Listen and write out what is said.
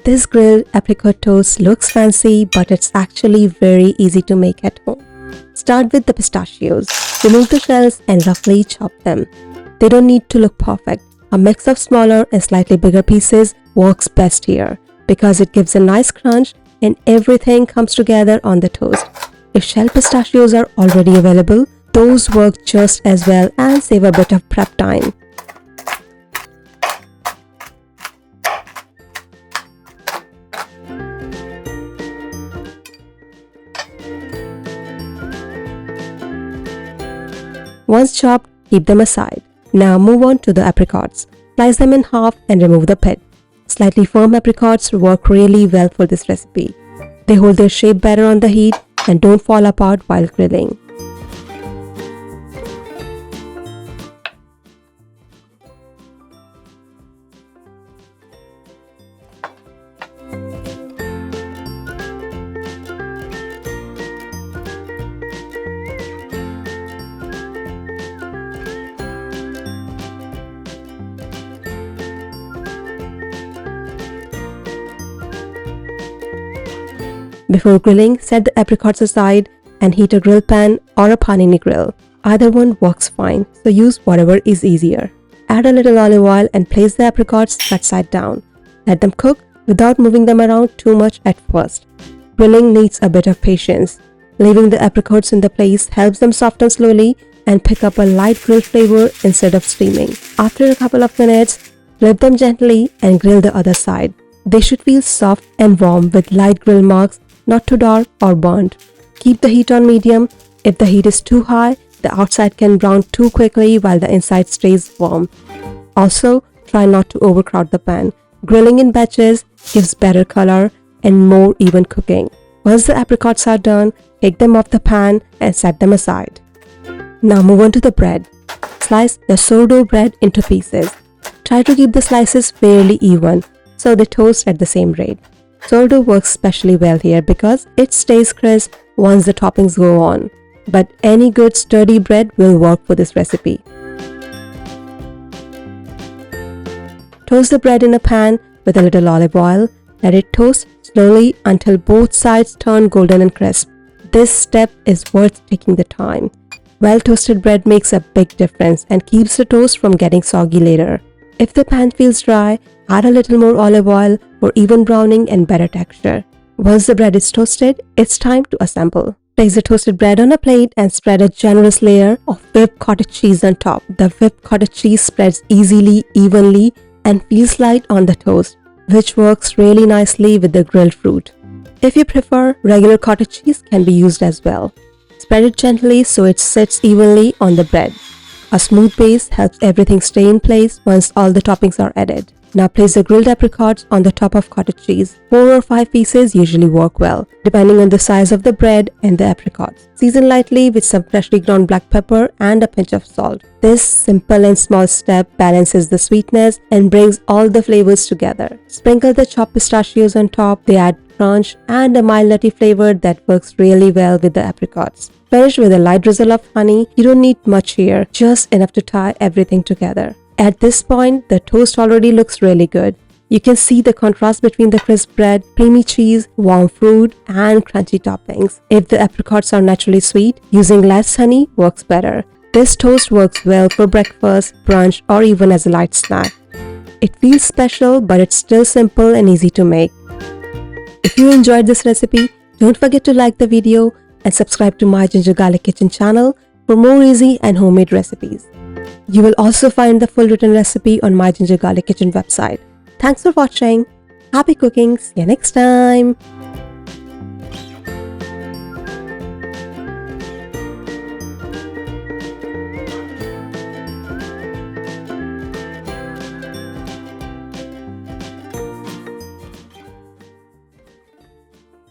This grilled apricot toast looks fancy, but it's actually very easy to make at home. Start with the pistachios. Remove the shells and roughly chop them. They don't need to look perfect. A mix of smaller and slightly bigger pieces works best here because it gives a nice crunch and everything comes together on the toast. If shell pistachios are already available, those work just as well and save a bit of prep time. Once chopped, keep them aside. Now move on to the apricots. Slice them in half and remove the pit. Slightly firm apricots work really well for this recipe. They hold their shape better on the heat and don't fall apart while grilling. Before grilling, set the apricots aside and heat a grill pan or a panini grill. Either one works fine, so use whatever is easier. Add a little olive oil and place the apricots cut side down. Let them cook without moving them around too much at first. Grilling needs a bit of patience. Leaving the apricots in the place helps them soften slowly and pick up a light grill flavor instead of steaming. After a couple of minutes, flip them gently and grill the other side. They should feel soft and warm with light grill marks, not too dark or burnt. Keep the heat on medium. If the heat is too high, the outside can brown too quickly while the inside stays warm. Also, try not to overcrowd the pan. Grilling in batches gives better color and more even cooking. Once the apricots are done, take them off the pan and set them aside. Now move on to the bread. Slice the sourdough bread into pieces. Try to keep the slices fairly even so they toast at the same rate. Sourdough works especially well here because it stays crisp once the toppings go on. But any good sturdy bread will work for this recipe. Toast the bread in a pan with a little olive oil. Let it toast slowly until both sides turn golden and crisp. This step is worth taking the time. Well-toasted bread makes a big difference and keeps the toast from getting soggy later. If the pan feels dry, add a little more olive oil for even browning and better texture. Once the bread is toasted, it's time to assemble. Place the toasted bread on a plate and spread a generous layer of whipped cottage cheese on top. The whipped cottage cheese spreads easily, evenly, and feels light on the toast, which works really nicely with the grilled fruit. If you prefer, regular cottage cheese can be used as well. Spread it gently so it sits evenly on the bread. A smooth base helps everything stay in place once all the toppings are added. Now place the grilled apricots on the top of cottage cheese. 4 or 5 pieces usually work well, depending on the size of the bread and the apricots. Season lightly with some freshly ground black pepper and a pinch of salt. This simple and small step balances the sweetness and brings all the flavors together. Sprinkle the chopped pistachios on top. They add crunch and a mild nutty flavor that works really well with the apricots. Finish with a light drizzle of honey. You don't need much here, just enough to tie everything together. At this point, the toast already looks really good. You can see the contrast between the crisp bread, creamy cheese, warm fruit, and crunchy toppings. If the apricots are naturally sweet, using less honey works better. This toast works well for breakfast, brunch, or even as a light snack. It feels special, but it's still simple and easy to make. If you enjoyed this recipe, don't forget to like the video and subscribe to my Ginger Garlic Kitchen channel for more easy and homemade recipes. You will also find the full written recipe on my Ginger Garlic Kitchen website. Thanks for watching. Happy cooking. See you next time.